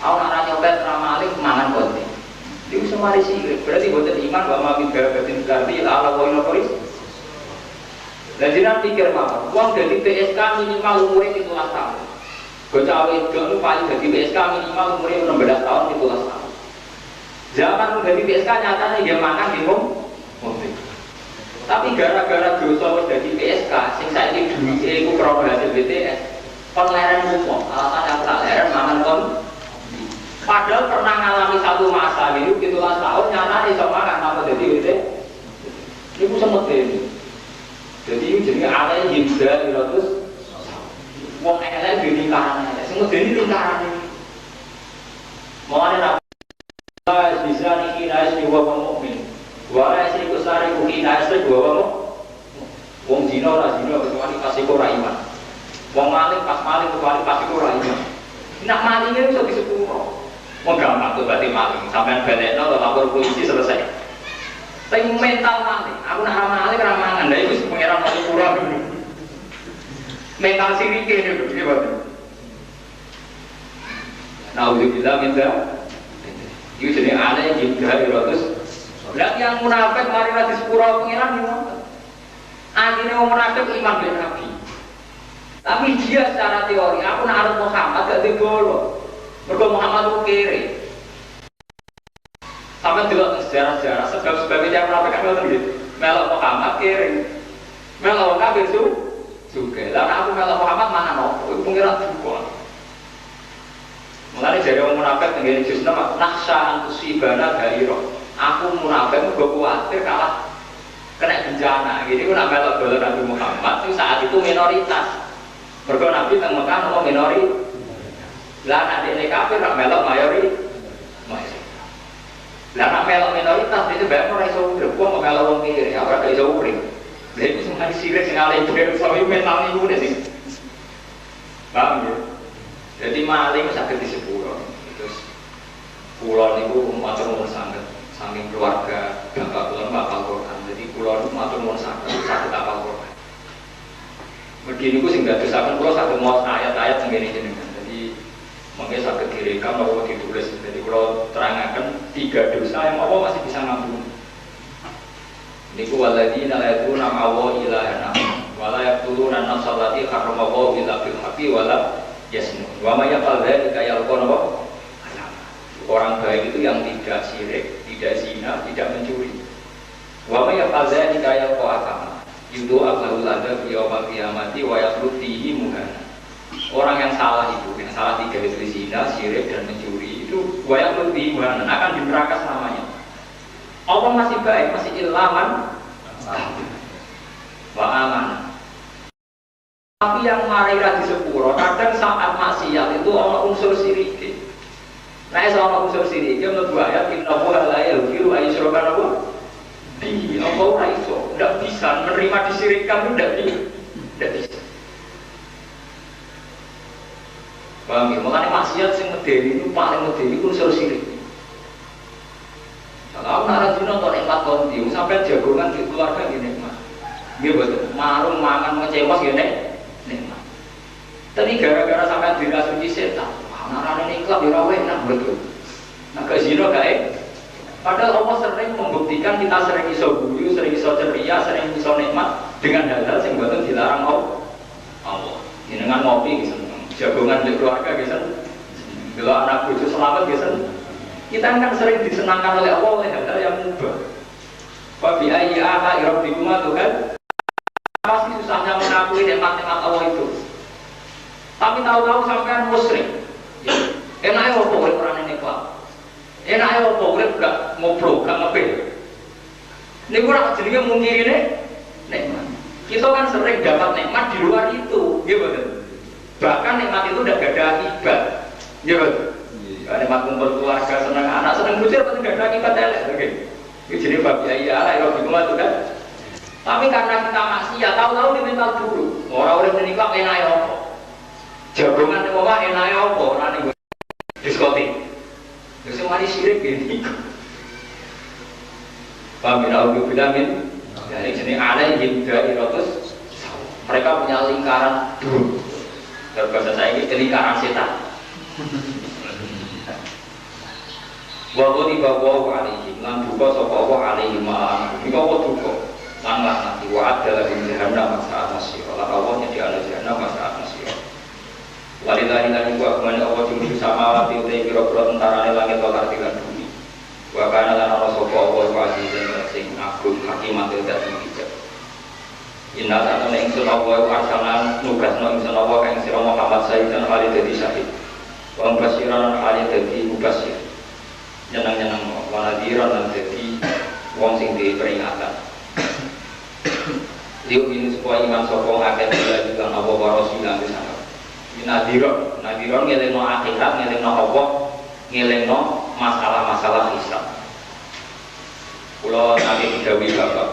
Aku nak nyopet ramalik mangan konti. Itu semari sih, berarti buat iman bahwa mimpi batin gardi ala poin polis. Dan jangan pikir mah, uang dari PSK minimal umurnya 17 tahun. Bocah itu paling dari PSK minimal umurnya 16 tahun 17 tahun. Zaman dari PSK nyatanya dia makan di mobil. Tapi gara-gara dosa dari PSK, sing saiki duwike iku krono hasil BTS, kon leren umum, alasan yang leren mangan kon. Padahal pernah ngalami satu masa ini, 17 tahun nyata iso makan apa jadi BTS. Iku semut ini. Jadi itu jadi alai hibda iratus wong elek di lingkaran elek. Semut ini lingkaran ini. Mulane Allah bisa niki nais di wa mukmin. Wala isri kusari kuki nais di wa wong zina ora zina kecuali pas iku ora iman. Wong maling pas maling kecuali pas iku ora iman. Nak malingnya iso disepuro. Wong gampang tuh berarti maling. Sampean balekno atau lapor polisi selesai. Tapi mental maling, aku nak maling ramangan, dah itu pengiran masih kurang dulu. Mental sirike dulu, gimana? Nah, udah kita minta, itu jadi ada yang juga ratus. Lihat yang munafik mari lagi sepuluh pengiran gimana? Akhirnya orang munafik iman dengan Nabi. Tapi dia secara teori, aku nak harus Muhammad gak digolo. Mergo Muhammad itu kiri. Sampai dulu sejarah-sejarah sebab-sebabnya yang menafik kan gitu. Melok Muhammad kiring, melok Nabi juga. Lalu aku melok Muhammad mana nopo? Itu pengiran juga. Mulai dari orang munafik tenggiri juz nama naksha antusibana gairo. Aku munafik gue khawatir kalah kena bencana. Jadi aku nak melok bola Nabi Muhammad itu saat itu minoritas. Mergo Nabi teng Mekah nopo minoritas. Lah adik kafir nak melok mayoritas. Lah nak melok minoritas itu bayar orang iso urip, wong melok wong kiri, ora iso urip. Lha iku sing sirik sing alih dhewe sawi mental niku nek sing. Paham ya? Jadi maling saged disepuro. Terus kula niku matur nuwun sanget saking keluarga bapak kula hafal Quran. Jadi kula niku matur nuwun sanget saged hafal Quran. Mergi niku sing dadosaken kula saged maos ayat-ayat sing ngene jenengan. Mungkin sakit direkam atau ditulis. Jadi kalau terangkan 3 dosa yang Allah masih bisa ngampuni. Niku waladina la yaquluna Allah ilaha wala yaquluna nafsallati harramallahu illa bil haqqi wala yasmun. Wa may yaf'al dzalika yalqana orang baik itu yang tidak syirik, tidak zina, tidak mencuri. Wa may yaf'al dzalika yalqana yudu aqlul adab yaumil qiyamati wa yakhlu fihi muhana. Orang yang salah itu, yang salah 3 itu zina, syirik dan mencuri itu banyak lebih muhanan akan di neraka selamanya. Allah masih baik, masih ilaman, wa aman. Tapi yang marira di sepuro, kadang saat maksiat itu Allah unsur sirik. Nah, sama unsur sirik, dia menurut ayat innahu la yaghfiru an yushraka bihi. Allah ora iso, tidak bisa menerima disirikkan itu tidak bisa. Paham ya? Makanya maksiat yang medeni itu paling medeni itu unsur sirik. Kalau nak rajin nonton nikmat konti, sampai jagongan di keluarga gini nikmat. Dia betul, marung makan ngecewas gini nikmat. Tapi gara-gara sampai dirasuki setan, anak-anak ini klub dirawe enak betul. Nah ke zino gak padahal Allah sering membuktikan kita sering iso guyu, sering iso ceria, sering iso nikmat dengan hal-hal yang betul dilarang Allah. Ini dengan ngopi gitu. Jagongan di keluarga biasa, bila anak cucu selamat biasa, kita kan sering disenangkan oleh Allah oleh hal-hal yang mubah. Wabi ayyi ala rabbikuma tuh kan, pasti susahnya mengakui nikmat-nikmat Allah itu. Tapi tahu-tahu sampean musyrik, enaknya apa urip orang ini kelak? Enaknya apa urip gak ngobrol, gak ngepil? Ini kurang jadinya mungkin ini nikmat. Kita kan sering dapat nikmat di luar itu, gitu. Bahkan nikmat itu udah gak ada akibat, ya betul. Nikmat kumpul keluarga, senang anak, senang bujur, pasti gak ada akibat elek, oke? Ini jadi babi ayah lah, ya itu kan. Tapi karena kita maksiat, tahu-tahu di mental dulu. Orang-orang menikah enak ya apa? Jagongan di rumah enak ya apa? Nanti gue diskotik. Terus mari sirik gini. Paham ya? Aku bilang ini, jadi jenis alai hibda iratus. Mereka punya lingkaran dulu. Bahasa saya ini lingkaran setan. Wa ghadiba Allahu alaihim lan duka sapa Allah alaihim ma'an duka wa duka lan laknati wa adalah ing jahannam saat masih lan Allah nyediakno jahannam saat masih walillahi lan iku agungane Allah jumlah samawati utai pira-pira tentarane langit lan lan bumi wa kana lan ana sapa Allah wa azizun sing agung hakimatul dadi bijak inna ta'ala ingsun Allah wa arsalan nugasno ingsun Allah kang sira Muhammad sayyidan ali dadi syahid wa basiran ali dadi mubasir nyenang-nyenang wanadiran dan jadi wong sing di peringatan liuk ini supaya iman sokong akeh juga Allah wa rasul lan disana nadiron ngelingno akhirat ngelingno Allah ngelingno masalah-masalah hisab kula nanti didhawuhi bapak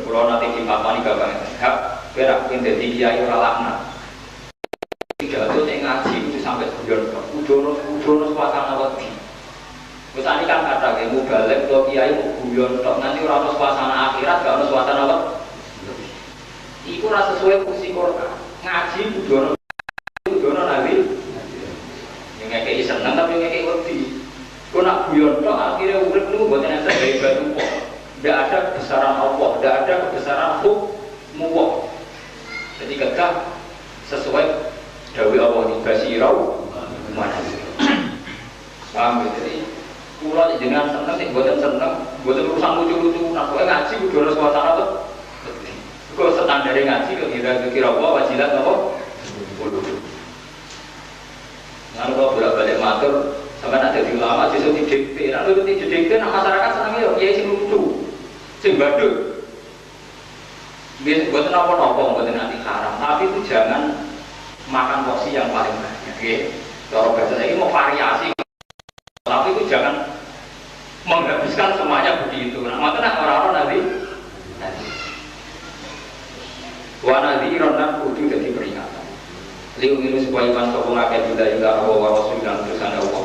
kula nanti dipapani bapak hak berak pun dadi kiai ora laknat pidato nek ngaji itu sampai guyon udono suasana wedi. Wis ani kan kata ge mubalek to kiai guyon tok nanti ora ono suasana akhirat gak ono suasana wedi. Iku ora sesuai fungsi Quran. Ngaji udono nabi. Yang ngekeki seneng tapi ngekeki wedi. Kok nak guyon tok akhire urip niku mboten enten gawe batu kok. Tidak ada kebesaran Allah, tidak ada kebesaran hukum. Jadi kata sesuai dawuh Allah di basirau mana paham ya? Jadi kula jenengan seneng sing mboten seneng mboten urusan lucu-lucu nak kowe ngaji kudu ana suasana to kok standare ngaji kok kira-kira apa wajilat apa nang kok bolak-balik matur sampeyan ada di ulama sesuk didikte nek nuruti didikte nang masyarakat senenge ya kiai sing lucu sing badut nggih mboten apa-apa mboten nanti haram tapi itu jangan makan porsi yang paling banyak, okay? Kalau bahasa saya ini mau variasi, tapi itu jangan menghabiskan semuanya begitu. Nah, makanya orang-orang nanti, wanadi ronan kudu jadi peringatan. Liu ini supaya iman sokong akeh juga Allah wa Rasul dan tulisan Allah.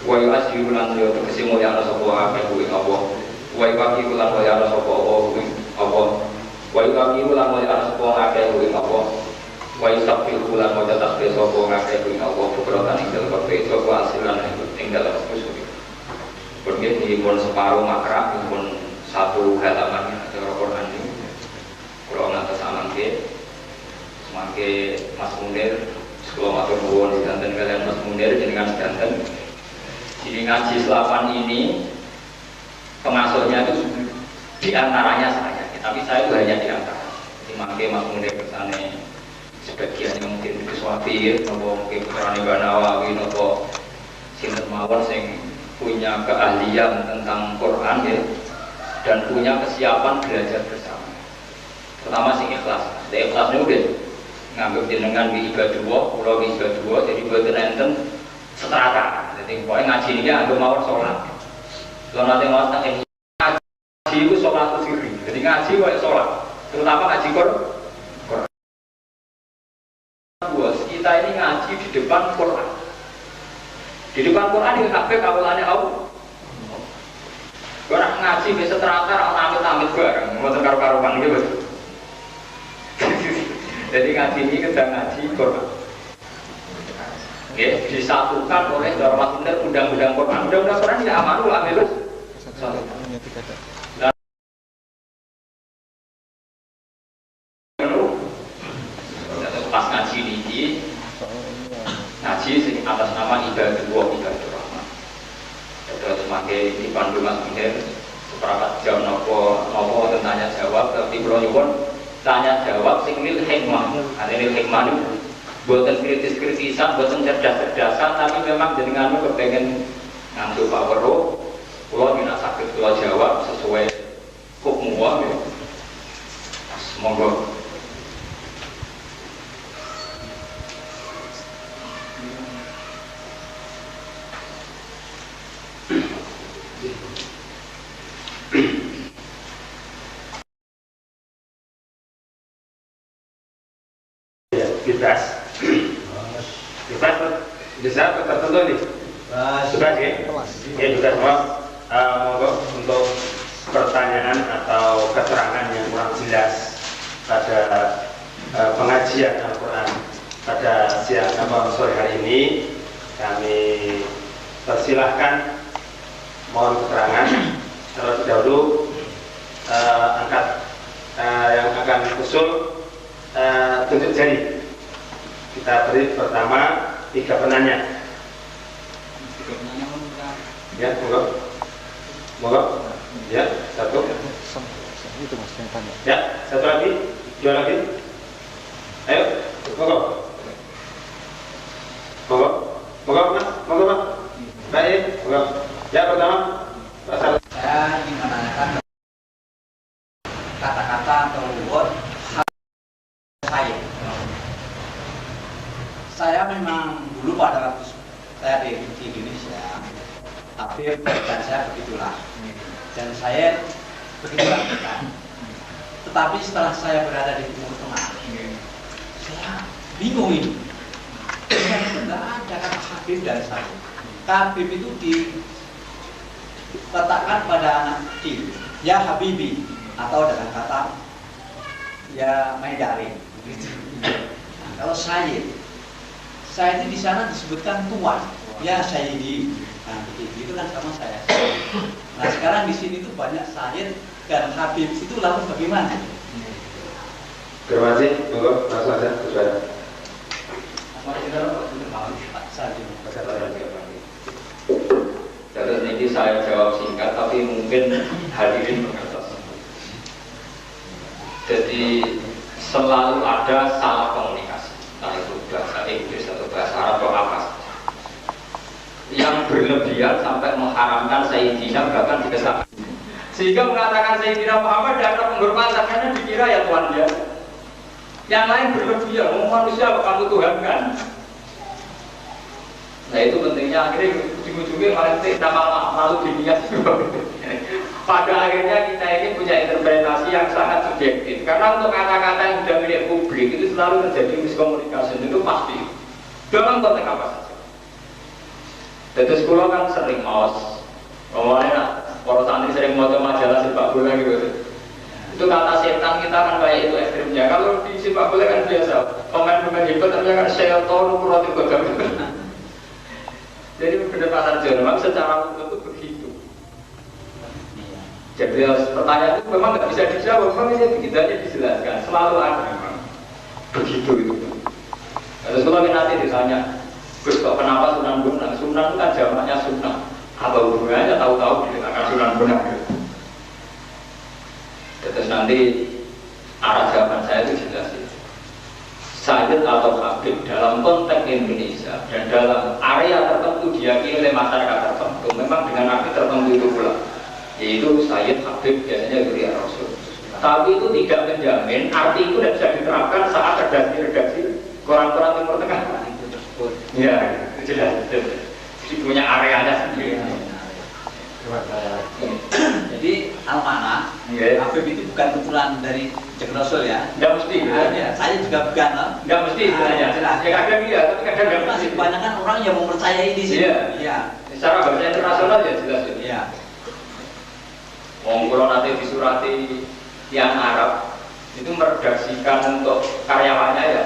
Wa yu'asyiru lan liu tegesi mulia ana sapa akeh kuwi Allah. Wa yu'akiru lan mulia ana sapa Allah. Wa yu'akiru lan mulia ana sapa akeh kuwi Allah. Wa yusabbihu lan wa tasbih sapa ngakeh ing Allah bukratan ing dalem kabeh sapa asilan ing dalem usul. Pergi dipun separuh makra pun satu halaman cara Quran ini. Kalau ngatas amangke semangke Mas Munir sekolah matur nuwun dinten kalian Mas Munir jenengan sedanten. Jadi ngaji selapan ini pengasuhnya itu diantaranya saya, tapi saya itu hanya diantara. Jadi mangke Mas Munir kesane sebagian yang mungkin Kiswati, nopo mungkin Putrane Banawawi, nopo sinten mawon sing punya keahlian tentang Quran ya, dan punya kesiapan belajar bersama. Pertama sing ikhlas, ikhlas niku nggih nganggep jenengan wi ibadah, kula wi ibadah, jadi boten enten setrata. Jadi pokoke ngaji niki anggap mawon salat. Kula nate maos teng ngaji iku salat sirri. Jadi ngaji wae salat, terutama ngaji Quran. Kita ini ngaji di depan Quran. Di depan Quran ini kabeh kawulane Allah. Ora ngaji wis terata ora amit-amit bareng, mboten karo-karuan iki, Bos. Jadi ngaji ini kita ngaji Quran. Oke, disatukan oleh Darmas Bener undang-undang Quran. Undang-undang Quran tidak amanul amilus. Pas ngaji ini ngaji sing atas nama ibadah rahman. Terus semakin dipandu Mas Munir seperempat jam nopo tanya jawab, tapi kalau nyuwun tanya jawab sing lil hikmah. Ada lil hikmah itu buatan kritis-kritisan, buatan cerdas-cerdasan, tapi memang jenengan kepengen ngantuk power roh. Kalau tidak sakit kalau jawab sesuai hukum ya. Monggo. Bisa tertentu nih. Sudah ya. Ya sudah semua. Monggo untuk pertanyaan atau keterangan yang kurang jelas pada pengajian Al-Quran pada siang sore hari ini kami persilahkan mohon keterangan terlebih dahulu angkat yang akan usul tunjuk jari. Kita beri pertama 3 penanya. Ya, monggo. Ya, 1. Ya, 1 lagi, 2 lagi. Ayo, monggo. Mas, monggo Mas. Baik, monggo. Ya, pertama, Pak Salah. Saya ingin menanyakan kata-kata atau word saya memang dulu pada waktu saya di Indonesia, tapi dan saya begitulah, dan saya begitulah kan. Tetapi setelah saya berada di Timur Tengah, saya bingung ini. Tidak ada kata Habib dan saya. Habib itu diletakkan pada anak kecil, ya Habibi, atau dengan kata ya Maidari. Nah, kalau saya itu di sana disebutkan tuan, ya Sayyidi. Nah, begitu itu kan sama saya. Nah, sekarang di sini tuh banyak Sayyid dan Habib, itu lalu bagaimana? Terima kasih, monggo langsung aja kepada Terus ini saya jawab singkat, tapi mungkin hadirin mengerti. Jadi selalu ada salah komunikasi, entah itu bahasa Inggris atau bahasa Arab atau apa, yang berlebihan sampai mengharamkan Sayyidina bahkan dikesahkan, sehingga mengatakan Sayyidina Muhammad dan penghormatan karena dikira ya Tuhan dia. Yang lain berlebihan, manusia kamu Tuhan kan. Nah itu pentingnya akhirnya ujung-ujungnya malah nama malu dunia. Pada akhirnya kita ini punya interpretasi yang sangat subjektif. Karena untuk kata-kata yang sudah milik publik itu selalu terjadi miskomunikasi, itu pasti. Dalam konteks apa saja. Jadi sekolah kan sering mawas. Ngomongnya, para santri sering mau majalah sepak bola gitu. Itu kata setan kita kan kayak itu ekstrimnya. Kalau di sepak bola kan biasa. Pemain-pemain hebat ternyata kan syaitan ukuran bagal. Jadi pendekatan Jerman secara umum itu begitu. Jadi pertanyaan itu memang nggak bisa dijawab, memang ini begitu aja dijelaskan. Selalu ada memang begitu itu. Terus kalau nanti ditanya, Gus kok kenapa Sunan Bonang? Sunan itu kan jamaknya Sunan. Apa hubungannya? Tahu-tahu dikatakan Sunan Bonang. Terus nanti arah jawaban saya itu jelas. Sayyid atau Habib dalam konteks Indonesia dan dalam area tertentu diyakini oleh masyarakat tertentu memang dengan arti tertentu itu pula, yaitu Sayyid Habib biasanya dari Rasul. Tapi itu tidak menjamin arti itu tidak bisa diterapkan saat redaksi koran-koran Timur Tengah. Ya, itu jelas. Jadi punya areanya sendiri. Jadi al-mana Habib itu bukan keturunan dari Kanjeng Rasul ya? Tidak mesti. Ya, saya juga bukan. Tidak mesti. Ya kadang iya, tapi kadang tidak masih kebanyakan orang yang mempercayai di sini. Iya. Secara bahasa internasional ya jelas. Iya. Wong kula nanti disurati yang Arab itu meredaksikan untuk karyawannya ya.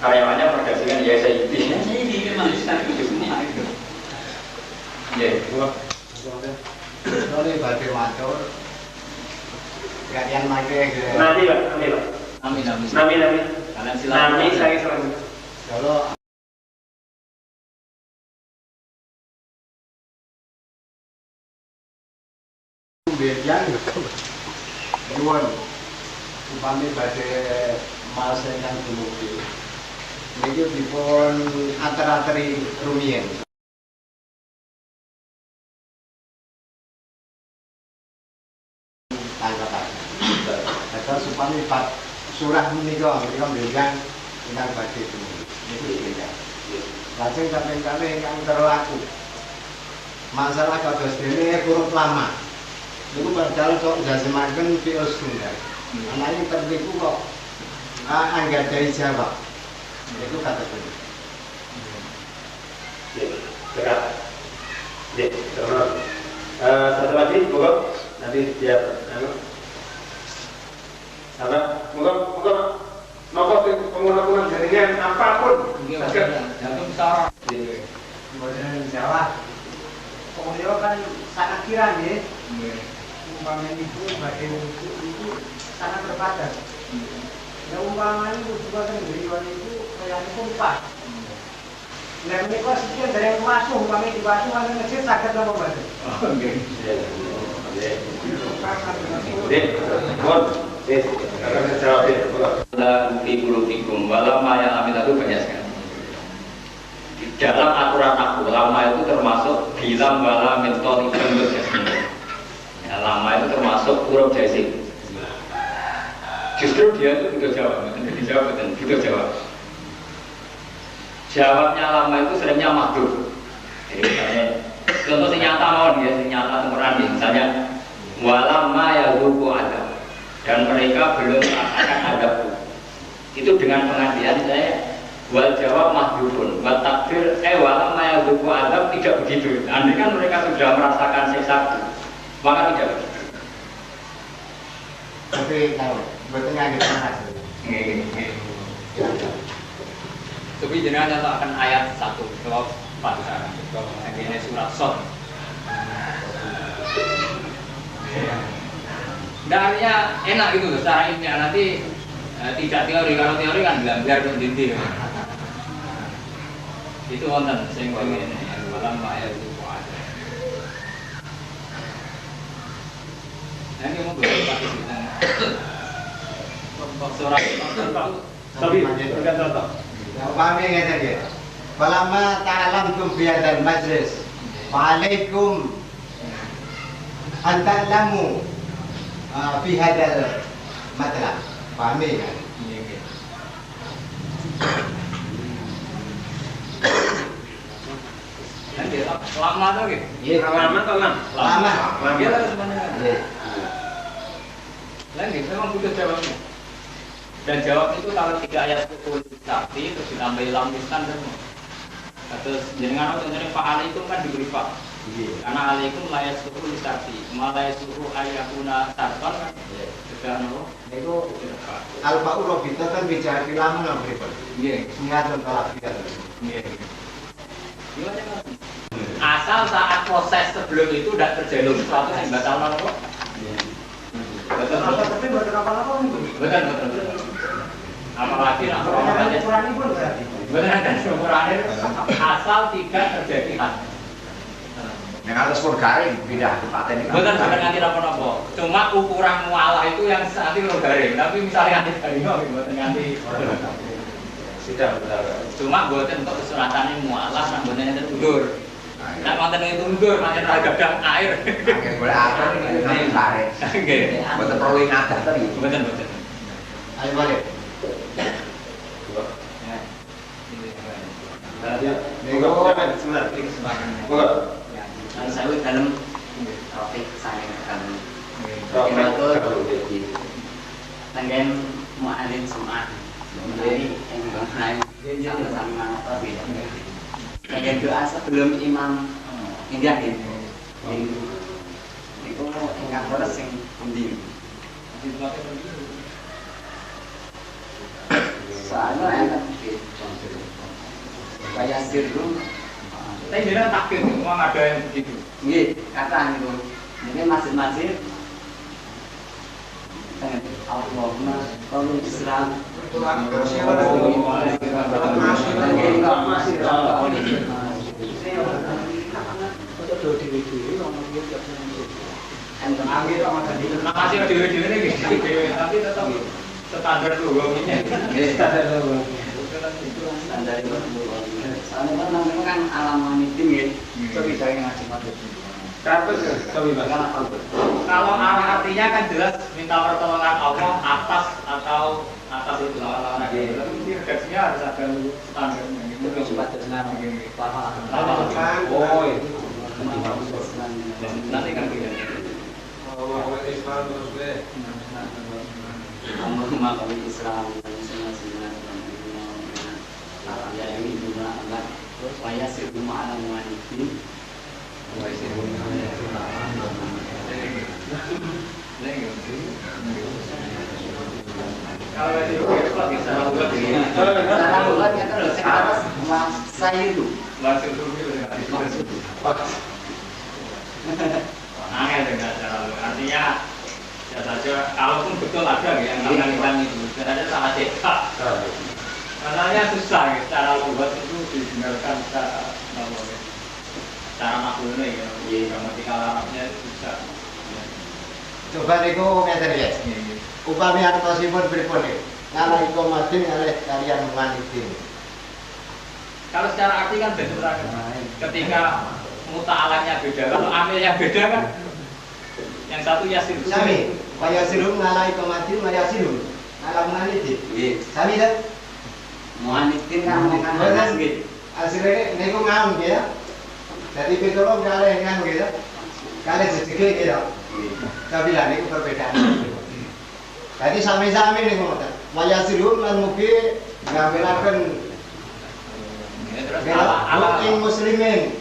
Karyawannya meredaksikan ya Sayyidi. Sayyidi memang itu semua itu. Iya. Oleh badhe matur kalian mangke nanti Pak. Amin. Kalian silakan. Nanti saya selalu. kalau biyan nyuwun upami badhe masakan dumugi niki dipun ater-ateri rumiyin. Supaya Pak surah menika bilang ingkang badhe dumugi niku beda. Lajeng kaping-kaping ingkang terlaku masalah kados dene huruf lama niku padahal kok njajemaken fi'il tunggal. Ananging terniku kok anggadhahi jawab. Niku kados punika. Dekat. Terus satu lagi, monggo nanti biar apa? Monggo. nopo pengguna jaringan apapun. Jangan besar. Modern Jawa. Kemudian kan sangat kira ya. Umpamanya itu bagian itu sangat terbatas. Ya umpamanya itu juga kan beriwan itu kayak kompak. Nah ini kok sekian dari yang masuk, umpamanya di masuk mana ngecil sakit apa badan? Oke. Bon, akan jawab ya. Di kulutikum walau maya amin itu banyak sekali. Di dalam aturan aku lama itu termasuk bilam wala mentol ikan berjasmin. Ya, lama itu termasuk huruf jasik. Justru dia itu butuh jawab, dijawab dan butuh jawab. Jawabnya lama itu seringnya mahdhuf. Jadi misalnya contoh senyata mau dia senyata temuran misalnya walamma yazuqu adab dan mereka belum merasakan adabku. Itu dengan pengandian saya wal jawab mahdhufun wa takdir walamma yazuqu adab tidak begitu. Andai kan mereka sudah merasakan siksa maka tidak begitu. Tapi tahu, betulnya gitu mas. Tapi jenengan nyatakan ayat 1 kalau Fatihah, kalau ini surat Shad. Darahnya enak gitu loh, secara ilmiah nanti tidak teori, kalau teori kan bilang untuk dinti. Itu wonten sing pengen malam ayat itu ada. Nanti mau berapa kita? Surat Tapi berikan contoh. Umpamanya ngeten nggih. Falamma ta'lamtum fi hadzal majlis fa'alaikum an ta'lamu fi hadzal matlab. Paham ya? Nanti lama tuh gitu. Iya, Lama atau lama? lama. Dia lah sebenarnya. Iya. Lagi memang butuh jawabnya. Dan jawab itu kalau tidak ayat pukul sakti terus ditambahi lam miskan dan terus jenengan untuk nyari pak alaikum kan diberi pak. Karena alaikum layak suruh sakti, malah suruh ayakuna sarton kan. Sudah nol. Itu al-ba'u robita kan bicara lama nggak berikut. Iya. Sengaja kalau tidak. Iya. Gimana mas? Asal saat proses sebelum itu tidak terjadi sesuatu yang batal nol kok. Betul. Tapi buat apa-apa nih? Betul. Apalagi nak Ukurannya pun berarti. benar dan ukurannya asal tidak terjadi had. Yang atas pun garing pindah ke paten ini. Betul nanti apa-apa. Cuma ukuran mualah itu yang nanti lo garing. Tapi misalnya nanti garing buatan nanti. Sudah betul. Cuma buatan untuk kesuratannya mualah, nah buatan yang terundur. Nah mantan itu undur, mantan gadang air. Oke, boleh atur ini nanti garing. Oke. Betul perlu ingat tadi. Betul. Ayo balik. Monggo, sebentar. Monggo. Saya dalam topik saya akan tanggen mu'alin sum'ah jadi yang mengenai sama-sama berbeda. Tanggen doa sebelum imam indah itu enggak terus yang penting. Soalnya enak kayak sirru. Tapi dia takdir, memang ada yang begitu. Iya, kata itu. Jadi masjid-masjid Allahumma qawlu Islam. Masih dewe-dewe ini tapi tetap standar logongnya. Standar itu. Soalnya kan namanya kan alamat meeting ya. Coba saya ngaji materi. Karpet, sorry mas. Kalau artinya kan jelas minta pertolongan Allah atas itu lawan-lawan aja. Tapi mesti redaksinya harus ada standarnya. Itu coba tersenang. Oh, iya. Nanti kan tidak. Allahumma qawli Islam ya ini juga agak waya sirru ma'ala mu'alifin Kalau di Rupiah lagi salah buat ini. Cara buatnya kan loh, atas saya itu. Langsung Rupiah angel dengan cara lu. Artinya ya saja, kalaupun betul ada yang hilang itu, dan ada sangat cepat. Makanya susah ya, cara buat itu dibenarkan cara maklumnya ya. Gramatikal Arabnya susah. Coba niku ngeten ya. Upami artosipun pripun niku? Ngala iku madin ngalih kalian manidin. Kalau secara arti kan beda. Ketika muta'alanya beda, kalau amilnya beda kan. Yang satu yasir itu Sami, wayasirum ngala iku madin wayasirum ngala manidin. Nggih. Sami kan? Muanitin kan ngomongkan nggih. Asline niku ngam ya. Jadi pitulung kalih ngam gitu. Kalih jejege gitu. Tapi lah niku perbedaan. Jadi sami-sami niku ngoten. Wayasirum lan mugi ngambilaken Mukim muslimin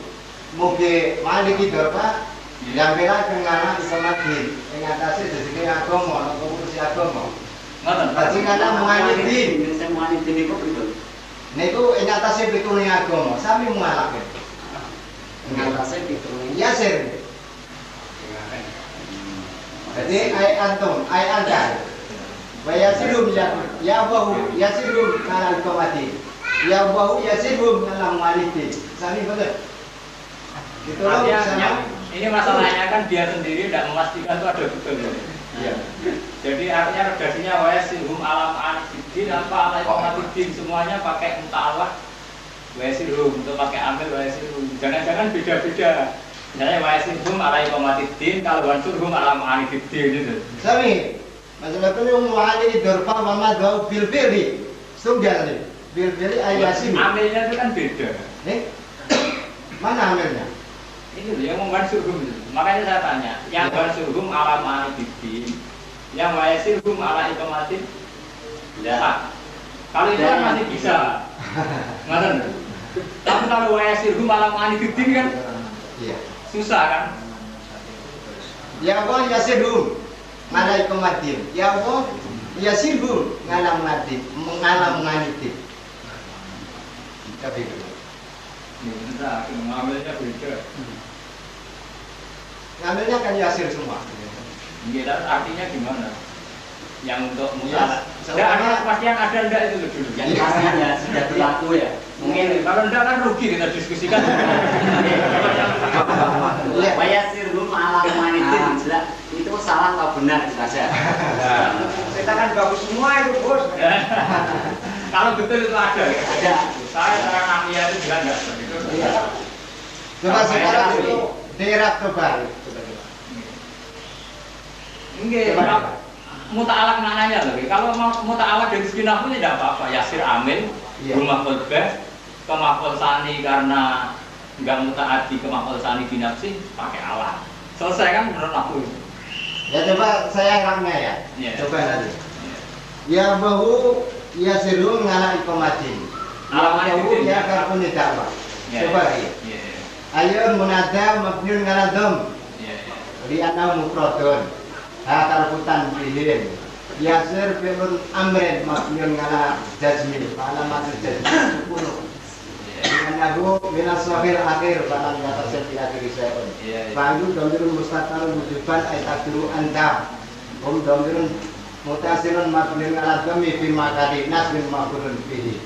mugi maliki dorpa ngambilaken ngana isomadin ing atase jejege agama lan kursi agama. ngoten. Dadi ngana muanidin. Saya muanitin niku betul. Niku ing atase pitulung agama sami mualaken. Ngatasé pitulung. Yasir. Jadi ay antum, ay anda. Wayasirum ya bahu yasirum ngala ikomati. Ya bahu yasirum ngala muanidin. Sami betul. Itu Artinya ini masalahnya kan dia sendiri tidak memastikan itu ada betul. Iya. Jadi artinya redaksinya wayasirhum alam anidin apa alaikomatidin semuanya pakai muta'alah wayasirhum untuk pakai amil wayasirhum. Jangan-jangan beda-beda. Misalnya wayasirhum alaikomatidin kalau wansurhum alam anidin gitu. Sami. Masalah itu mu'alini dorpa mama dau bil-bili. Sunggal nih. Bil-bili ayasim. Amilnya itu kan beda. Mana amilnya? Ini loh yang wansurhum itu. Makanya saya tanya, yang wansurhum alam anidin, yang wayasirhum alaikomatidin. Ya. Kalau itu kan masih bisa. Ngerti? Tapi kalau wayasirhum alam anidin kan Iya. susah kan? Ya Allah yasirum ngala ikomatin. Ya Allah yasirum ngala mati, ngala menganiti. Tapi Bisa, ngambilnya beda. ngambilnya kan yasir semua. Iya, dan artinya gimana? Yang untuk Ya, mutlak. Enggak ada kepastian ada enggak itu dulu. Yang pastinya ya sudah berlaku ya. Mungkin kalau enggak kan rugi kita diskusikan. Iya. Wayasirhum alam muanitin jelas itu salah atau benar saja. Kita kan bagus semua itu, Bos. Kalau betul itu ada. Ada. Saya cara namanya itu bilang enggak seperti itu. Iya. Coba sekarang itu daerah kebal. Enggak, Coba. muta'alak maknanya loh. Kalau mau muta'alak dari segi nahwu tidak apa-apa. Yasir amil, Iya. rumah khutbah, ke maf'ul tsani karena enggak muta'addi ke maf'ul tsani binafsi pakai alat. Selesai kan menurut nahwu. Ya coba saya rangnya ya. Iya. Coba nanti. Ya bahu yasirum ngala ikomatin. Ya bahu ya karbon dakwah. Coba ya. Iya. Ayun munada mabniun ngala dom. Iya. Li ana mufradun. Ha karbutan fi'lin. Yasir fi'lun amrin mabniun ngala jazmin. Alamatul jazmin sukun. Anahu minas sahir akhir balan kata sepi akhir sayun. Bandu domirun mustatarun wujuban ay takdiru anda. Domirun mutasirun mabniun ngala dhammi fi makani nasbin maf'ulun fihi.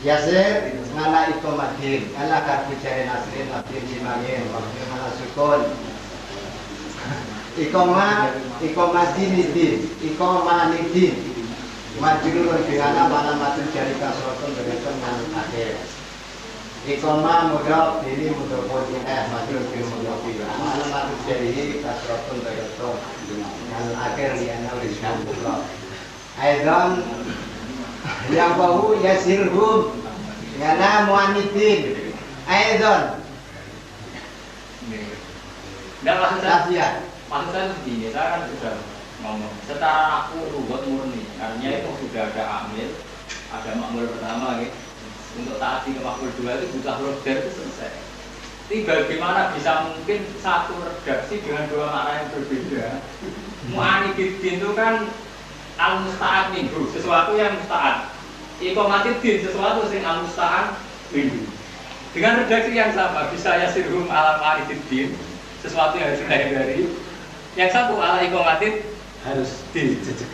Yasir ngala ikomadin. Ngala karbu jari nasrin mabniun simayin mabniun ngala sukun. Ikomadinidin, ikomanidin. Majrurun bingana mana matul jari kasrotun berhitung dengan akhir. Ikoma mudhaf ini mudhafun majrur bil mudhafi. Mana matul jari kasrotun berhitung dengan akhir liana uliskan mudhaf. Aidan yang bahu yasirhum ngana muanidin. Aidan Dan maksud saya begini, saya kan sudah ngomong secara aku ruwet murni, artinya itu sudah ada amil, ada makmul pertama gitu. Untuk taati ke makmul dua itu butuh huruf dar itu selesai. Ini bagaimana bisa mungkin satu redaksi dengan dua makna yang berbeda? Mu'anidin itu kan al-musta'ad minggu, sesuatu yang musta'ad. Iqamatidin, sesuatu yang al-musta'ad minggu. Dengan redaksi yang sama, bisa yasirhum ala mu'anidin, sesuatu yang harus dihindari. Yang satu ala iqamatid harus dijejak.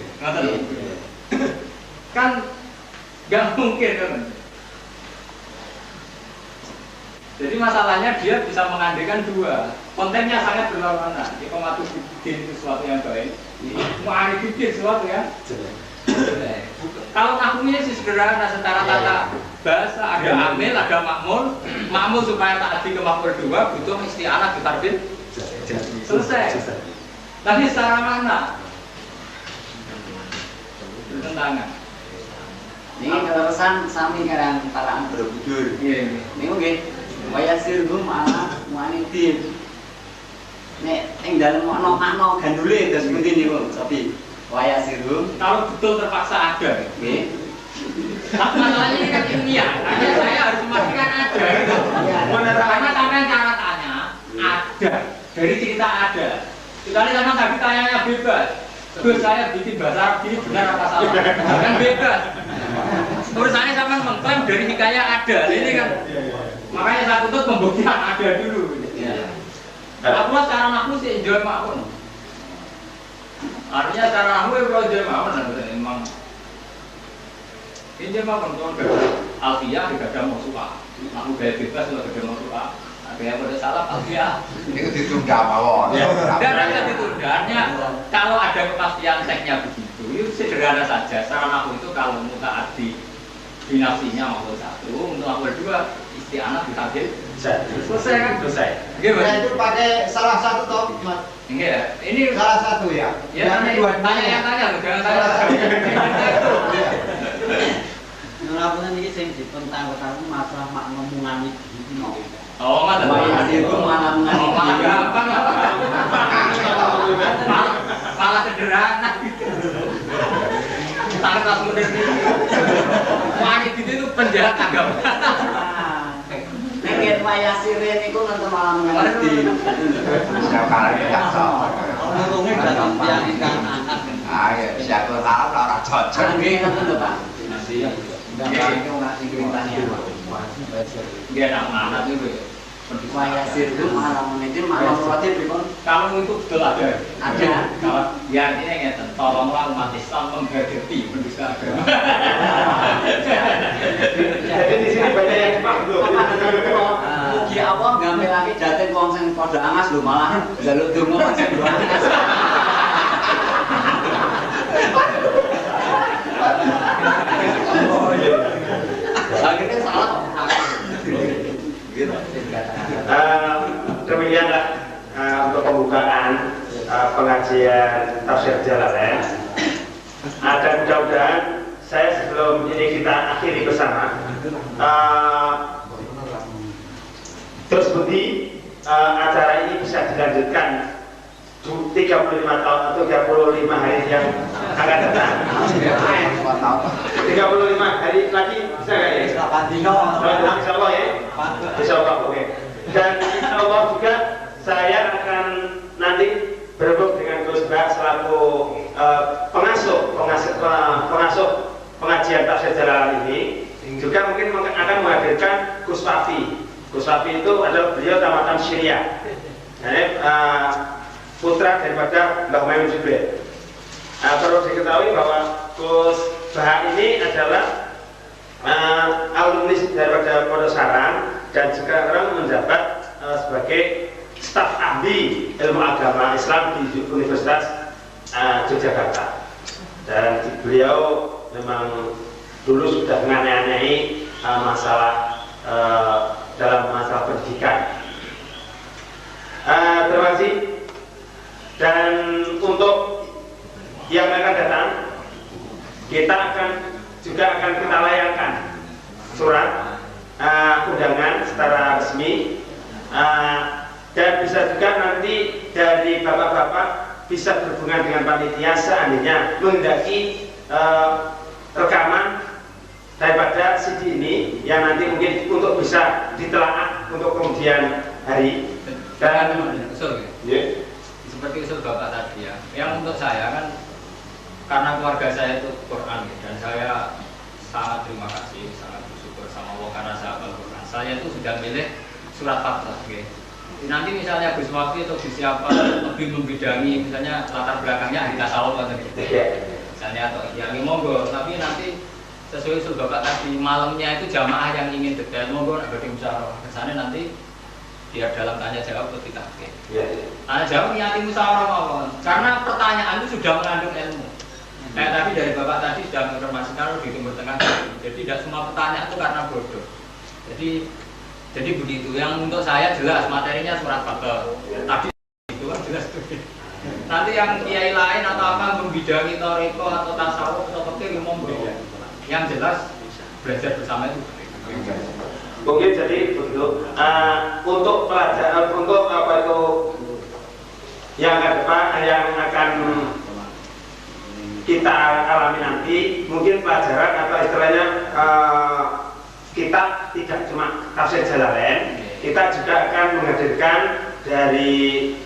Kan nggak mungkin kan? Jadi masalahnya dia bisa mengandaikan dua, kontennya sangat berlawanan. Iqamatidin itu sesuatu yang baik, mu'anidin sesuatu yang jelek. Kalau nahwunya sih sederhana secara tata bahasa, ada amil, ada makmul. Makmul supaya ta'addi ke makmul dua butuh isti'anah ditarbit selesai. Tapi secara mana? Bertentangan. Ini keterusan sami karang para Borobudur. Iya. Ini nggih wayasirhum ala mu'anidin. Nek ing dalem makna gandule terus mungkin niku tapi wayasirhum Kalau betul terpaksa ada. nggih. Masalahnya ini kan ilmiah. Artinya saya harus memastikan ada. Gitu. Karena sampai cara tanya ada. Dari cerita ada. Kecuali sama tadi tanyanya bebas. Terus saya bikin bahasa Arab ini benar apa salah? Kan bebas. Urusannya sama mengklaim dari hikayat ada. Ini kan. Makanya saya tuntut pembuktian ada dulu. Aku secara nahwu sih enjoy mawon. Artinya secara nahwu kalau enjoy mawon memang. Ini mawon tuan alfiyah tidak ada mausuah. Nahwu gaya bebas tidak ada mausuah. Ada pada salah alfiyah. Itu ditunda mawon. Dan ada ditundanya kalau ada kepastian teksnya begitu, itu sederhana saja. Secara nahwu itu kalau mutaaddi binafsinya maupun satu, untuk maupun dua isti'anah ditabir selesai kan? Selesai. Nah, itu pakai salah satu toh, Mas. Enggak, ini Salah satu ya. ya tanya yang tanya loh, jangan tanya. Ngelakukan ini sing dipun tanggung masalah makna mu'anidin. Oh, mata. Wayasirhum ala Oh, malah mu'anidin. gampang. Malah sederhana gitu. Sangat mudah. Wanita itu penjahat agama. Nek wayasirin niku nonton malam mu'anidin. Setiap kali biasa. Ngomongnya datang yang ingkang angkat. Ayo, siapa harap ora cocok. Nggih ngoten lho, Pak. Ini ora sing ceritane. Dia nak mana itu? Wayasirhum ala mu'anidin makna muradnya pripun? Kalau itu betul ada. Ada. Kalau ya artinya ngeten, tolonglah umat Islam menghadapi pendusta agama. Jadi di sini banyak yang makhluk. Mugi apa gampilake jatin wong sing padha angas lho malah njaluk donga wong sing padha angas. Akhirnya salah. Demikianlah untuk pembukaan pengajian tafsir Jalalain. Dan mudah-mudahan saya sebelum ini kita akhiri bersama terus budi acara ini bisa dilanjutkan 35 tahun atau 35 hari yang akan datang. 35 hari lagi bisa nggak ya? Insya Allah ya. Insya Allah oke. Dan insya Allah juga saya akan nanti berhubung dengan Gus Bak selaku pengasuh pengajian tafsir Jalalain ini, juga mungkin akan menghadirkan Gus Fafi. Gus Fafi itu adalah beliau tamatan Syria. Putra daripada Mbah Maymun Jibril. Perlu diketahui bahwa Gus Bah ini adalah alumni daripada Pondok Saran dan sekarang menjabat sebagai staf ahli ilmu agama Islam di Universitas Yogyakarta. Dan beliau memang dulu sudah menganeh-anehi masalah dalam masalah pendidikan. Terima kasih. Dan untuk yang akan datang, kita juga akan kita layangkan surat undangan secara resmi, dan bisa juga nanti dari bapak-bapak bisa berhubungan dengan panitia seandainya menghendaki rekaman daripada CD ini yang nanti mungkin untuk bisa ditelaah untuk kemudian hari dan usul ya. seperti usul Bapak tadi ya. Yang untuk saya kan karena keluarga saya itu Quran ya, dan saya sangat terima kasih, sangat bersyukur sama Allah karena saya hafal Quran. Saya itu sudah milih surat Fathah. Okay. Nanti misalnya Gus Wafi atau Gus siapa lebih membidangi misalnya latar belakangnya ahli tasawuf atau gitu. Misalnya atau yang monggo, tapi nanti sesuai usul Bapak tadi malamnya itu jamaah yang ingin detail monggo nak bagi musyawarah. Kesannya nanti biar dalam tanya jawab lebih takdir. Tanya jawab niati musyawarah mawon. Karena pertanyaan itu sudah mengandung ilmu. Kayak tadi dari Bapak tadi sudah menginformasikan di Timur Tengah. Jadi tidak semua pertanyaan itu karena bodoh. Jadi begitu. Yang untuk saya jelas materinya surat Fathah. Tadi itu kan jelas tuh. Nanti yang kiai lain atau apa membidangi toriko atau tasawuf atau fikih monggo. Yang jelas belajar bersama itu. Mungkin jadi begitu. Untuk pelajaran untuk apa itu yang akan kita alami nanti, mungkin pelajaran atau istilahnya kita tidak cuma tafsir Jalalain, kita juga akan menghadirkan dari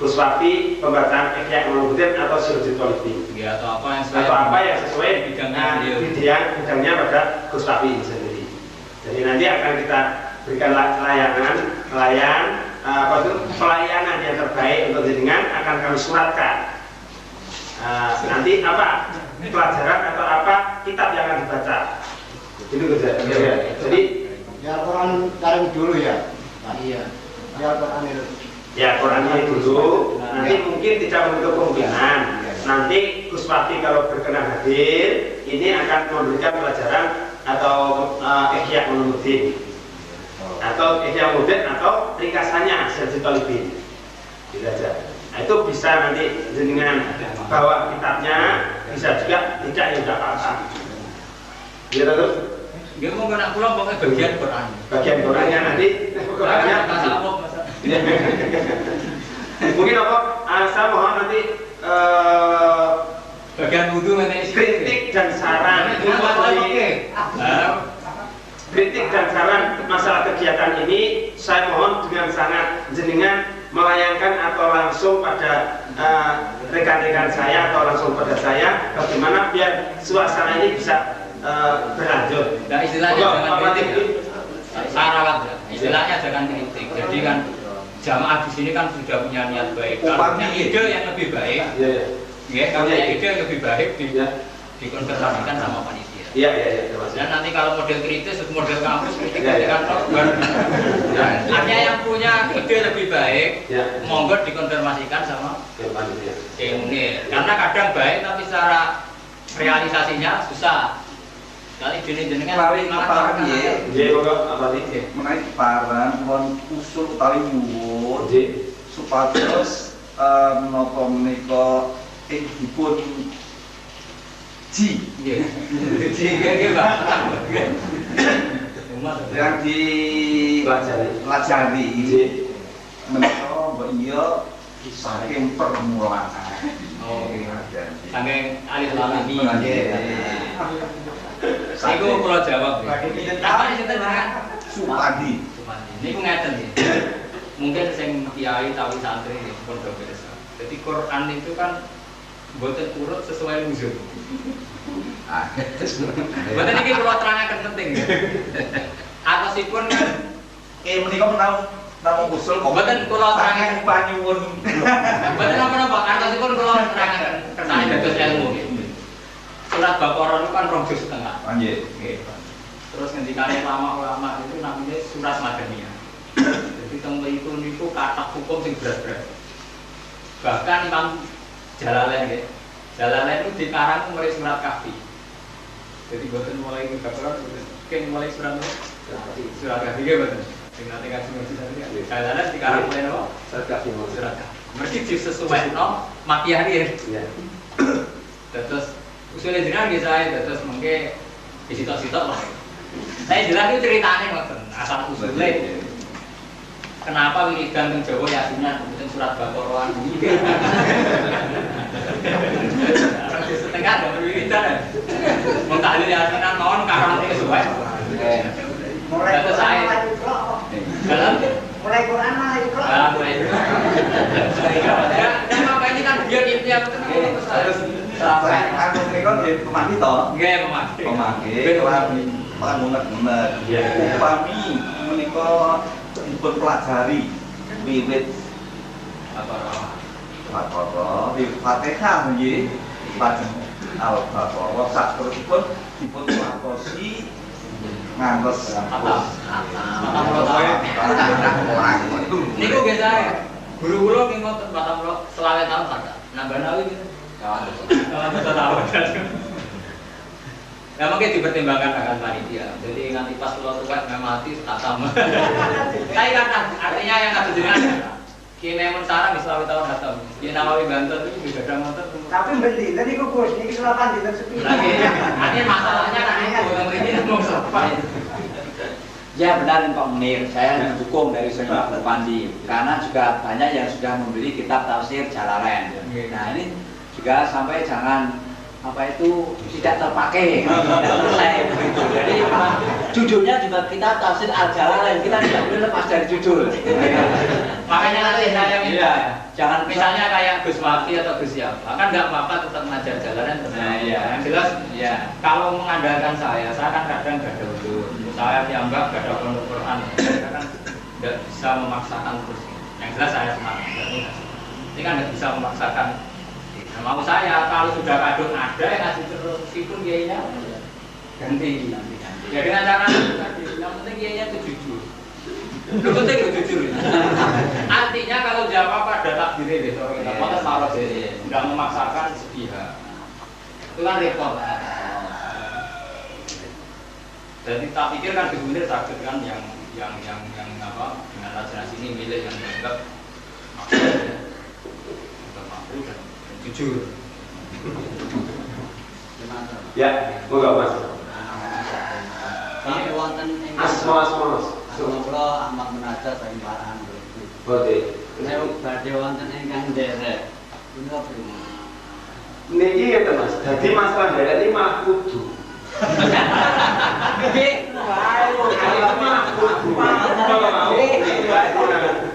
Gus Wafi pembacaan Ihya Ulumuddin atau Sirajul Talibin. Ya, atau apa yang sesuai bidangnya pada Gus Wafi sendiri. Jadi nanti akan kita berikan pelayanan yang terbaik untuk jenengan akan kami suratkan. Nanti apa pelajaran atau apa kitab yang akan dibaca. Itu saja. Jadi ya Quran Karim dulu ya. Iya. Ya Quran itu. Ya Quran ini dulu. Nanti mungkin tidak menutup kemungkinan. Nanti Gus Wafi kalau berkenan hadir, ini akan memberikan pelajaran atau Ihya Ulumuddin atau Ihya Ulumuddin atau ringkasannya Sirajul Talibin. Gitu aja. Nah, itu bisa nanti dengan bawa kitabnya, bisa juga tidak ya tidak apa-apa. Gitu terus. Dia mau kena pulang pokoknya bagian Quran. Bagian Qurannya nanti Qurannya tasawuf. Mungkin apa? Saya mohon nanti bagian wudu nanti kritik dan saran kritik dan saran masalah kegiatan ini saya mohon dengan sangat jenengan melayangkan atau langsung pada rekan-rekan saya atau langsung pada saya bagaimana biar suasana ini bisa berlanjut. Nah, istilahnya jangan kritik. Sarawat ya. Istilahnya jangan kritik. Jadi kan jamaah di sini kan sudah punya niat baik. Kalau punya ide yang lebih baik, kalau punya ide yang lebih baik dikonfirmasikan sama panitia. Iya. Dan nanti kalau model kritis, model kampus kritik kantor baru. Artinya yang punya ide lebih baik, monggo dikonfirmasikan sama panitia. Karena kadang baik tapi secara realisasinya susah. Kali jenengan Paling parang ya. Apa nih? Menaik parang kon usul utawi nyuwun supados menapa menika dipun yang dipelajari menika mbok iya saking permulaan. Saking alif lam mim. Iku kula jawab ya. Apa sinten jenengan? Supadi. Niku ngeten nggih. Mungkin sing kiai tawi santri pun do pirsa. Jadi Quran itu kan mboten urut sesuai nuzul. Mboten iki kula terangaken penting. Atosipun Menika menawi usul kok mboten kula terangaken panyuwun. Mboten napa-napa, atosipun kula terangaken kersane dados ilmu nggih. Surat Baqarah itu kan 2 juz setengah. Nggih. Terus ngendikane ulama itu namanya surat Madaniyah. Jadi teng itu niku kathah hukum sing berat-berat. Bahkan Imam Jalalain nggih. Jalalain itu dikarang mulai surat Kahfi. Jadi boten mulai Baqarah, boten mulai surat Kahfi nggih boten. Sing nate kaji ngaji tadi. Jalalain dikarang mulai napa? Surat Kahfi. Mesti disesuaikno makiyane. Iya. Terus usulnya jenengan nggih saya terus mengke disitok-sitok lah. Saya jelas itu ceritanya ngoten, asal usulnya. Kenapa wiridan teng Jawa Yasinnya kemudian surat Baqarah ini? Setengah dari wiridan. Wong tahlil Yasinan mawon karang sesuai. Mulai saya dalam mulai Quran malah Iqra. menika nggih pemanggi to. Nggih, pemanggi. Pemanggi kami banget. Iya. Kami menika dipun pelajari wiwit Al-Baqarah, wiwit Fatihah nggih. Lajeng Al-Baqarah saterusipun dipun wakosi ngantos Niku nggih saya. Guru kula nggih ngoten 40 tahun kata. Nambah nawi gitu. Kawan tahun. Nah, mungkin dipertimbangkan akan panitia. Jadi nanti pas kula tuwek mati tak sama. Saya kata artinya yang ada jenengan. Ki Memun Sarang wis 20 tahun datang. Ki Nawawi Banten itu juga ada motor. Tapi beli tadi kok Gus, ini selapan di sepi. Lagi. Ini masalahnya kan ini mau sampai. Ya benar Pak Munir, saya mendukung dari Saudara Pak Pandi karena juga banyak yang sudah membeli kitab tafsir Jalalain. Nah ini juga sampai jangan apa itu tidak terpakai, tidak selesai begitu. Jadi judulnya juga kita tafsir Al-Jalalain, kita tidak boleh lepas dari judul. Makanya nanti saya minta, jangan misalnya kayak Gus Wati atau Gus siapa, kan nggak apa-apa tetap ngajar Jalalain. Nah, iya. Yang jelas, ya kalau mengandalkan saya kan kadang nggak ada udur. Saya dianggap gak ada pondok Quran, saya kan nggak bisa memaksakan terus. Yang jelas saya semangat, ini kan nggak bisa memaksakan. Nah, mau saya kalau sudah kadung ada yang ngasih terus, meskipun kiainya ganti. Ya dengan cara tadi, yang penting kiainya itu jujur. Lu penting itu jujur. Artinya kalau jawab pada takdirnya besok kita mau taruh jadi, nggak memaksakan sepihak. Itu kan repot. Jadi tak pikir kan Gus Munir sakit kan yang apa dengan rajin ini milih yang dianggap mampu dan jujur. Ya, moga Mas. Kami wonten ing Mas. kula amat menajat saking parahan. Bote. Saya badhe wonten ingkang nderek. Punika pripun? Niki ngeten Mas. Dadi masalah daerah iki malah kudu.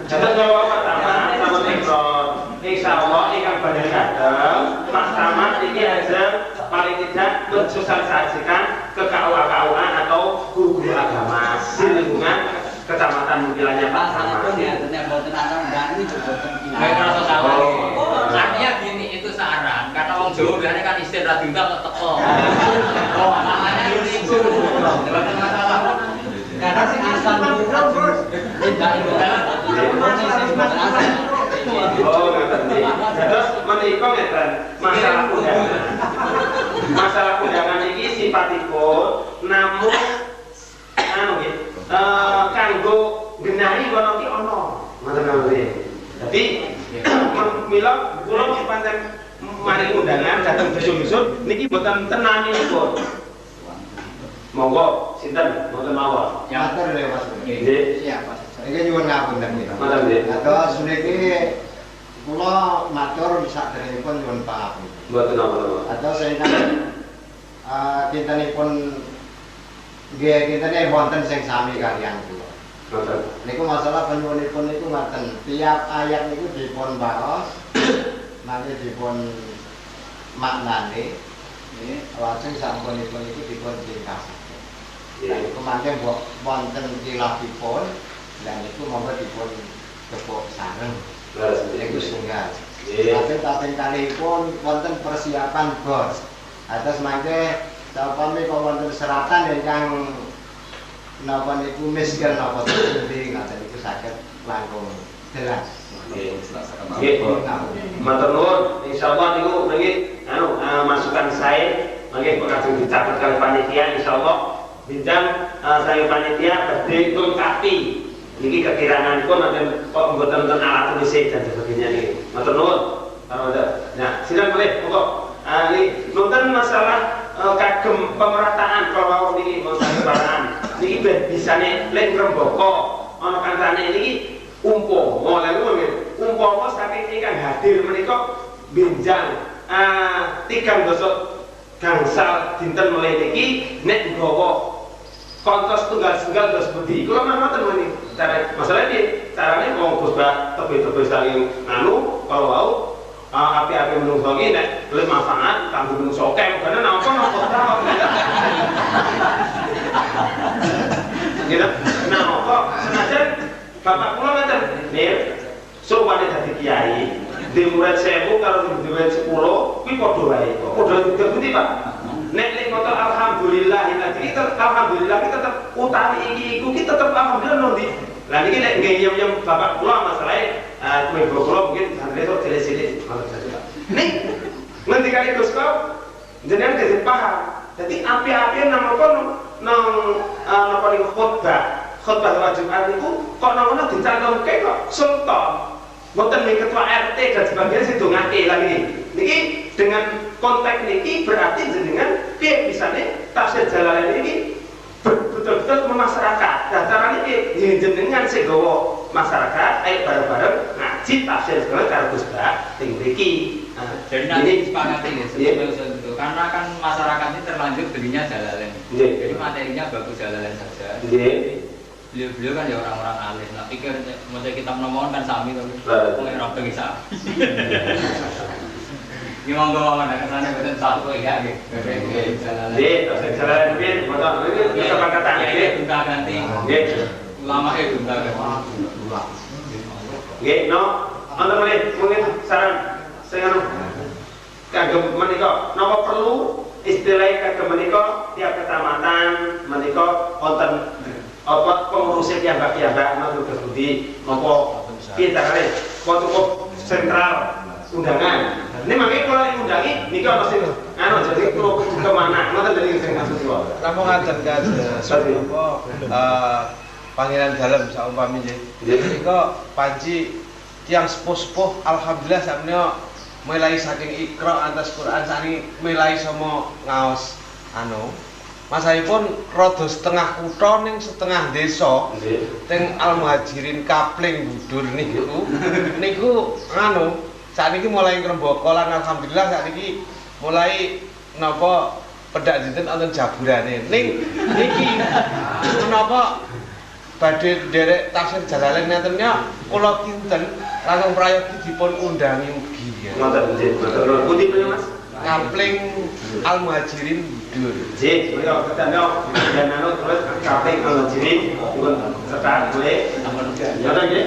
Jatuh jawab pertama sama Tekron. Insyaallah ikan badan kadang Mas Tamat ini aja paling tidak mensosialisasikan ke KUA atau guru-guru agama di lingkungan kecamatan wilayahnya Pak Tamat. Ini juga Baik rasa salah. Artinya gini itu saran. Kata orang Jawa biasanya kan istilah radio tak teko. Oh, makanya itu. Bukan masalah. karena si asal itu tidak Oh, terus menikah ngeten masalah undangan ini sifatipun namun anu nggih kanggo genahi kono ki ana ngoten nggih. Dadi mila kula pancen mari undangan dateng dusun-dusun niki mboten tenaninipun. Monggo sinten mboten mawon. Matur lho Mas. Nggih. Siap, Pak. Iki nyuwun ngapunten nggih. Matur nggih. Atos niki kula matur sakderengipun nyuwun pangapunten. Mboten napa-napa. Atos ingkang kintenipun nggih kintene wonten sing sami kaliyan kula. Ngoten. Niku masalah penyuwunipun niku ngoten, tiap ayat niku dipun baos, nanti dipun maknane, lajeng sampunipun niku dipun ringkas. Dan niku mangke wonten khilafipun, dan niku monggo dipun tepuk sareng. Niku setunggal. Lajeng kaping kalihipun wonten persiapan bos. Atas mangke sapami kok wonten seratan ingkang napa niku miskin napa pundi ngaten niku saged langkung jelas. Nggih. Matur nuwun. Insyaallah niku mriki masukan saya mangke kok dicatat kali panitia insyaallah bintang saya panitia badhe lengkapi iki kekiranganipun nanti kok mboten alat tulis dan sebagainya niki. Matur nuwun. Nah, silakan boleh monggo. Ini nonton masalah kagem pemerataan kalau niki masalah barang niki bisane lek ngrembaka ana kancane niki umpama lha umpama saking ingkang hadir menika benjang 3 dosok gangsal dinten mulai niki nek nggawa kontos tunggal-tunggal dos budi kula mboten meni cara masalah iki carane wong Gus Bak tebe-tebe saking anu kalau wau api-api menungso iki nek luwih manfaat kanggo menungso akeh karena napa ta. Gitu. Nah, kok senajan bapak kula ngoten, nggih. Sowane dadi kiai, di murid 1000 karo di murid 10 kuwi padha wae. Kok padha ngerti, Pak? Nek lek ngoten alhamdulillah kita alhamdulillah kita tetep utawi iki iku kita tetep alhamdulillah nondi. Lah niki nek nggih bapak kula masalahe kuwi kula mungkin santri tok cilik-cilik ngoten saja, Pak. Nih, ngendikane Gus kok jenengan dadi paham. Dadi api-api nang kono nang napa niku khutbah wajib niku kok nang ngono dicantumke kok sultan. Mboten ning ketua RT dan sebagainya sing dongake lagi. Niki dengan konteks niki berarti jenengan piye bisane tafsir Jalalain ini betul-betul memasyarakat. Nah, carane piye jenengan sing gawa masyarakat ayo bareng-bareng ngaji tafsir segala karo Gus Bak teng mriki. Jadi nanti disepakati ya, itu karena kan masyarakat ini terlanjur belinya Jalalain. Jadi materinya bagus Jalalain saja. Beliau kan ya orang-orang alim. Nah pikir mau kita menemukan kan sami tapi pengen orang bisa. Ini monggo mana kesana betul satu ya gitu. Jalalain ini betul ini kesepakatan ini kita ganti. Lama itu kita ganti. No, anda mungkin saran. Saya kagem menika napa perlu istilah kagem menika tiap kecamatan menika wonten apa pengurusnya piyambak-piyambak nang Budi napa piye carane cukup sentral undangan. Ini mangke kula ngundangi niki ana sing jadi kula ke mana ngoten dari sing maksud kula. Namung ngaten apa panggilan dalem saumpami nggih. Menika panji tiang sepuh-sepuh alhamdulillah sampeyan mulai saking Iqra atas Quran sani mulai sama ngaos masahipun rada setengah kutha ning setengah desa teng Al Muhajirin Kapling Budur niku sakniki mulai ngrembaka lan alhamdulillah sakniki mulai napa pedak dinten wonten jaburane ning niki menapa badhe nderek tafsir Jalalain nentennya kula kinten langsung prayogi dipun undangi ugi ya. Ngoten nggih, betul. Pundi Mas? Kapling Al Muhajirin Budur. Nggih, menika ketanda dan terus Kapling Al Muhajirin dipun serta boleh. Ngoten nggih.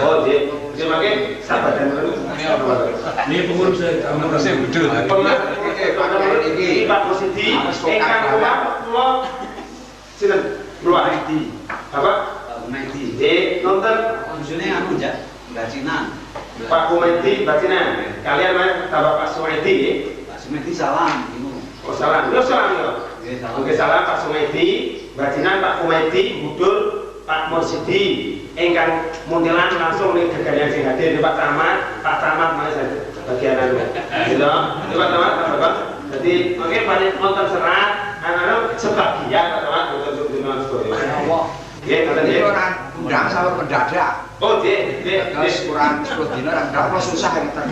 Oh, nggih. Terima kasih sahabat dan ini pengurus Budur. Iki Pak Musidi ingkang kula sinten? Luar Medi. Apa? Medi. Nonton konjune ya, bacinan. Pak Kumedi bacinan. Kalian mana Bapak Sumedi? Pak Sumedi salam ibu. Oh salam. Yo salam yo. Oke salam Pak Sumedi, bacinan Pak Kumedi, Budur, Pak Mursidi. Ingkang muntelan langsung ning gegarian sing hadir Pak Camat mana saja bagian anu. Gitu. Pak Camat, Bapak. Jadi oke paling nonton serat anak-anak sebagian Pak Camat untuk dunia story. Nggih, ngoten nggih. Ora undang sahur mendadak. Oh, nggih. Wis kurang 10 dina ra susah kita.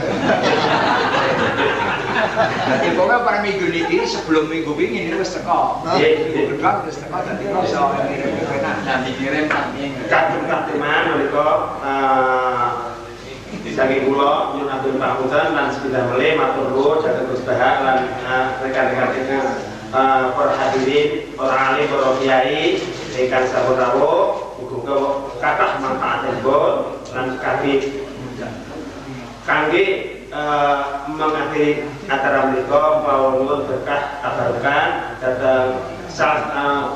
Dadi pokoke parang minggu niki sebelum minggu wingi wis teko. Nggih, kedua wis teko dadi iso ngirim kepenak dan dikirim kadung-kadungan menika saking kula nyuwun atur pangapunten lan sepindah melih matur nuwun dhateng Gus Bahak lan rekan-rekan kita para hadirin, para alim, para kiai ingkang sampun rawuh muga-muga kathah manfaatipun lan kabeh kangge mengakhiri acara menika mau nyuwun berkah tabarukan dhateng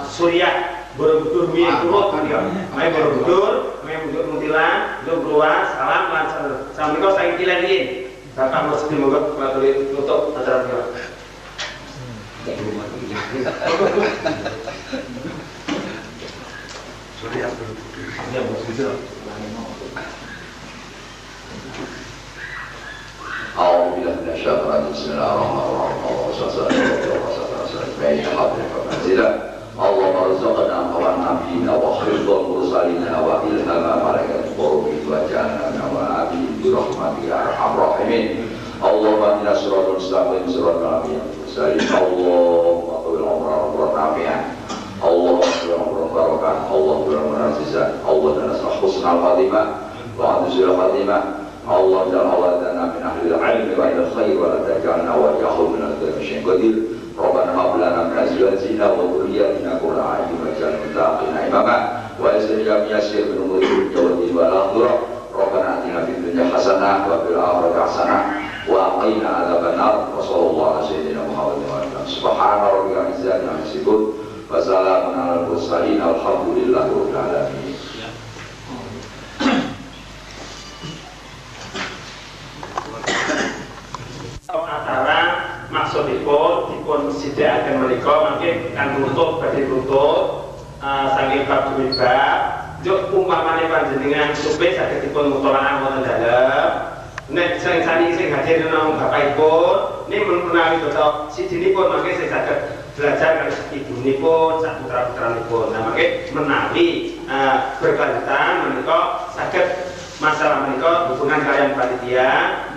Suriah Borobudur wiye turut menika. Mari Borobudur, mari Muntilan, Luas, salam lan sampun saking kilen iki. Bapak Mursidi monggo maturi tutup acara menika. Suriah Borobudur. Ya Borobudur. Alhamdulillah minasyaitonir bismillahirrahmanirrahim. Allah marzaqna wa nabiyina wa khirul mursalina wa ilhama malaikat qurbi wa jannana wa abi bi rahmatika arhamar rahimin. Allahumma inna siratal mustaqim siratal ladzina an'amta alaihim Allahumma qul umrah nafi'an Allahumma qul umrah barakah Allahumma qul umrah azizan Allahumma nasrah husnal khatimah wa husnul khatimah. Allah dan awladana min ahli al-ilmi wa ila khair wa la taj'alna wa iyyakum min al-dhalimin qadir. Rabbana hab lana min azwajina wa dhurriyyatina qurrata a'yun waj'alna muttaqina imama wa yassir min umuri dunya wal akhirah. Rabbana atina fid dunya hasanah wa fil akhirati hasanah wa qina adzabannar. Wa sallallahu ala sayyidina Muhammadin wa alihi. Subhana rabbika rabbil izzati amma yasifun wa salamun alal mursalin alhamdulillahi rabbil alamin. Antara maksudipun dipun sidhakaken menika mangke kan nutup badhe tutup saking bab demi bab. Juk umpamane panjenengan supaya saged dipun mutolaah wonten dalem. Nek sing sani sing hadir nang bapakipun niki menawi beto sidinipun mangke sing saged belajar kali ibunipun, sak putra-putranipun. Nah mangke menawi berkelanjutan menika saged masalah menika hubungan kalian panitia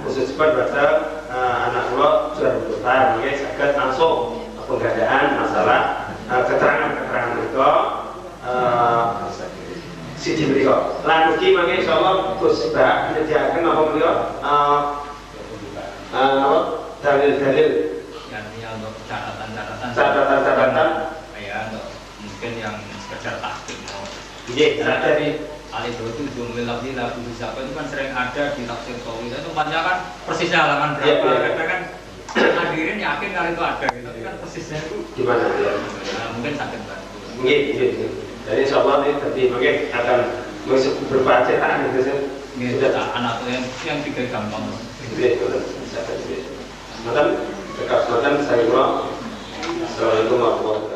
khususipun dhateng anak kula juara putar mangke saged langsung penggandaan masalah keterangan-keterangan menika siji menika. Lan ugi mangke insyaallah Gus Bak nyediaken napa menika dalil-dalil artinya untuk catatan ya untuk mungkin yang sekedar takdim. Nggih, Dari alif itu jumlah lagu siapa itu kan sering ada di tafsir Sawi. Itu tempatnya kan persisnya halaman berapa? Karena kan hadirin yakin kalau itu ada gitu. Tapi kan persisnya itu gimana ya? Nah, mungkin sakit bantu. Nggih. Jadi insyaallah ini tadi mungkin akan berupa cetakan gitu sih. Sudah anak yang tiga gampang. Nggih, bisa. Maka dekat saya Assalamualaikum warahmatullahi wabarakatuh.